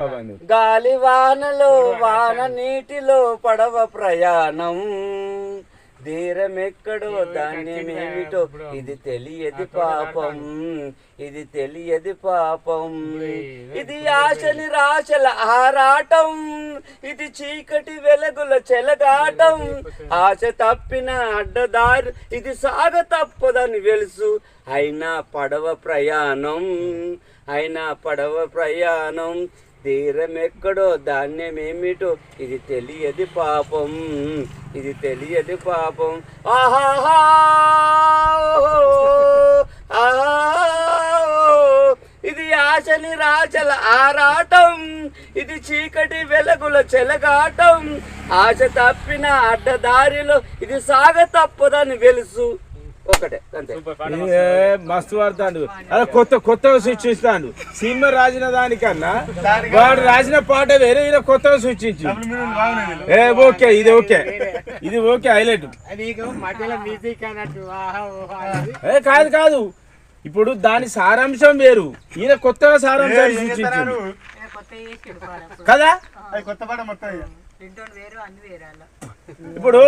గాలి వానలో వాన నీటిలో పడవ ప్రయాణం ధీరమెక్కడో ధాన్యమేమిటో ఇది తెలియదు పాపం, ఇది తెలియదు పాపం. ఇది ఆశ నిరాశల ఆరాటం, ఇది చీకటి వెలుగుల చెలగాటం. ఆశ తప్పిన అడ్డదారి ఇది సాగ తప్పదని వెలుసు. అయినా పడవ ప్రయాణం, అయినా పడవ ప్రయాణం తీరమెక్కడో ధాన్యమేమిటో ఇది తెలియదు పాపం, ఇది తెలియదు పాపం. ఆహా ఇది ఆశ నిరాశల ఆరాటం, ఇది చీకటి వెలుగుల చెలగాటం. ఆశ తప్పిన అడ్డదారిలో ఇది సాగ తప్పదని వెలుసు. ఒకటే మస్తు పడతాడు. అలా కొత్తగా సృష్టిస్తాడు. సినిమా రాసిన దానికన్నా వాడు రాసిన పాట వేరే, ఇలా కొత్తగా సృష్టించి ఓకే, ఇది ఓకే, ఇది ఓకే హైలైట్. కాదు కాదు, ఇప్పుడు దాని సారాంశం వేరు, ఈయన కొత్తగా సారాంశాన్ని సృష్టించాడు కదా. ఇప్పుడు